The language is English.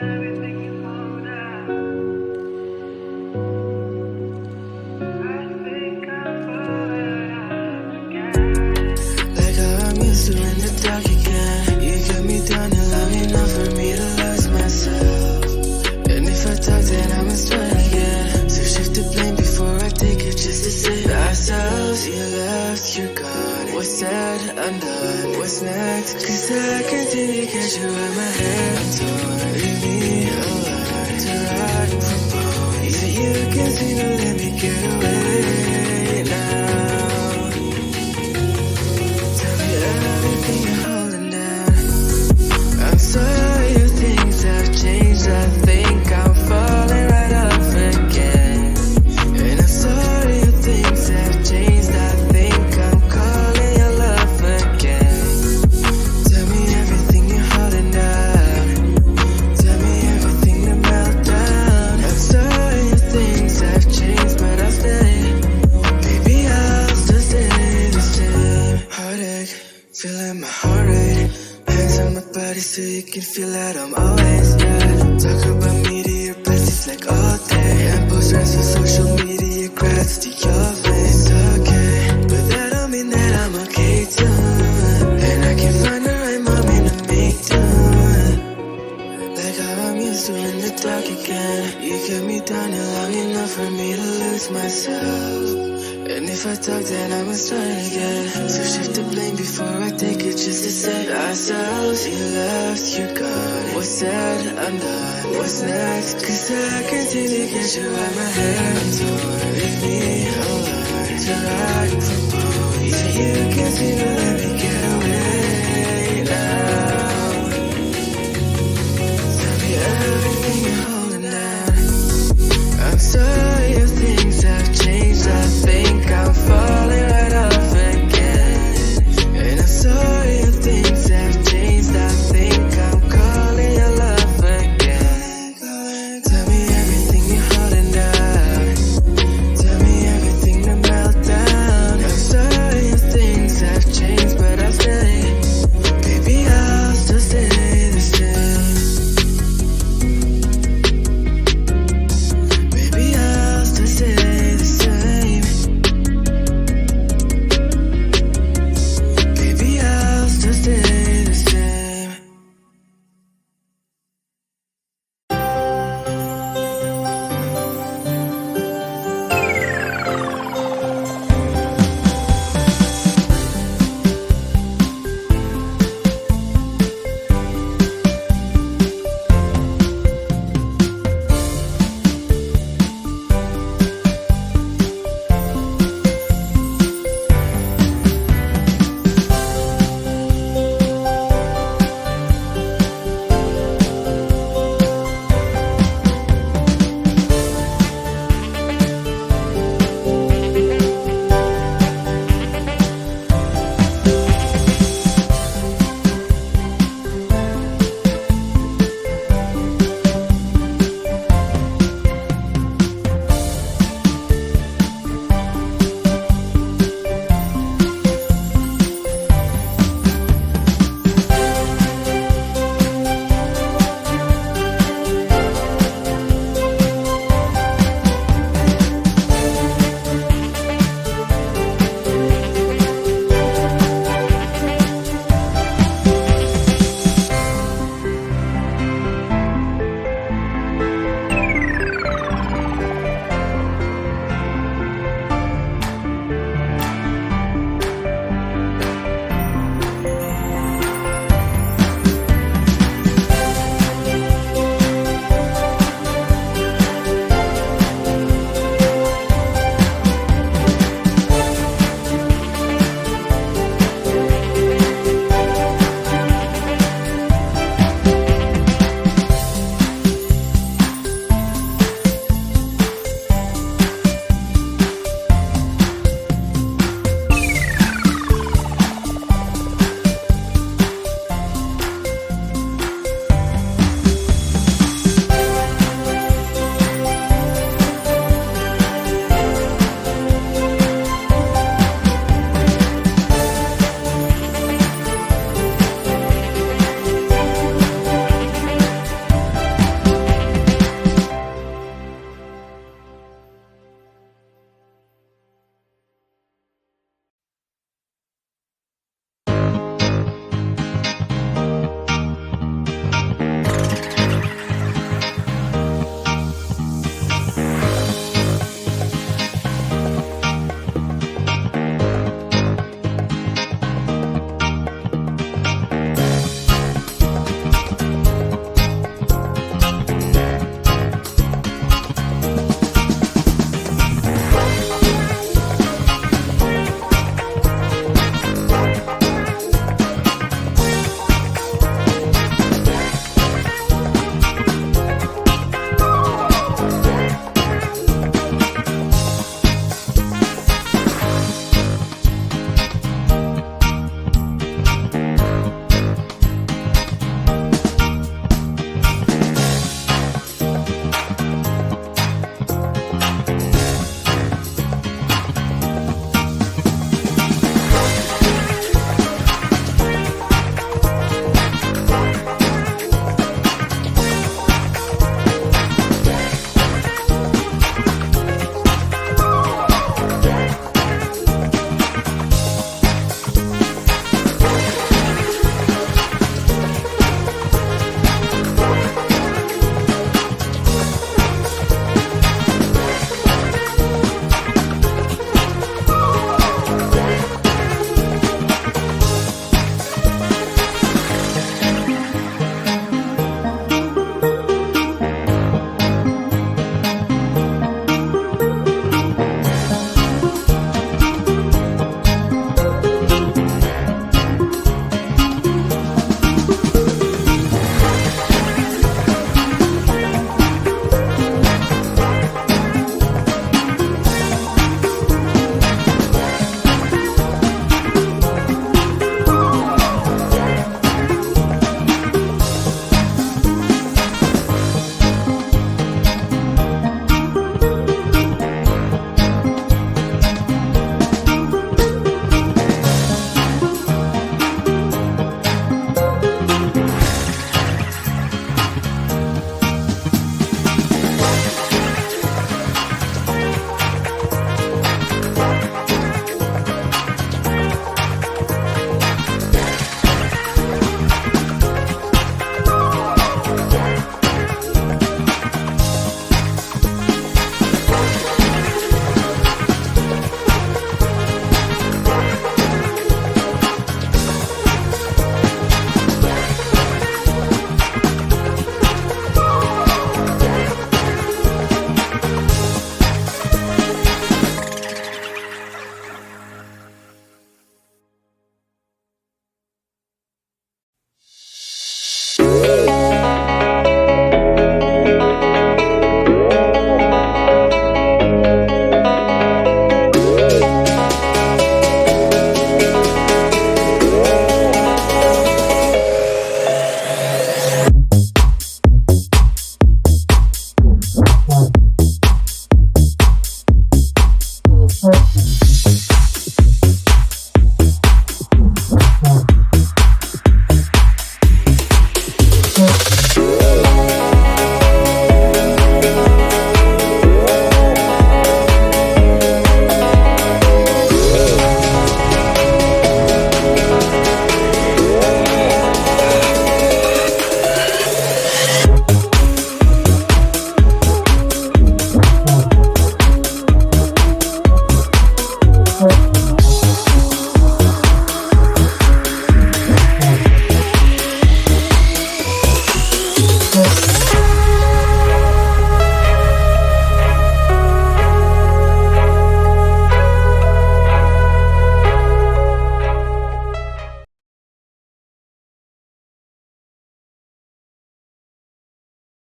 Like how I'm used to in the dark again. You got me down and long enough for me to lose myself. And if I talk, then I must try again. So shift the blame before I take it just to save ourselves. You left, you're gone. What's said, undone. What's next? Cause I continue to catch you at my hands. Leave me alone to ride from bone. Yeah, you can seem to let me get away now. Tell me everything you're holding down. I'm sorry if things have changed. I think I'm falling right off again. And I'm sorry if things have changed. I think I'm calling your love again. Tell me everything you're holding down. Tell me everything to melt down. I'm sorry if things have changed, but I'll stay. Baby, I'll still stay the same. Heartache, feeling my heart rate. Hands on my body so you can feel that I'm always there. Talk about me to your besties like all day. And post rest for social media, grats to your face. It's okay, but that don't mean that I'm okay too. And I can find the right moment to make do. Like how I'm used to in the dark again. You kept me down here long enough for me to lose myself. And if I talk, then I must try again. So shift the blame before I take it just to save ourselves. You left, you're gone. What's said, undone. What's next? Cause I continue to get you out my hands. Leave me alone to ride from bone. Yeah, you can seem to let me get away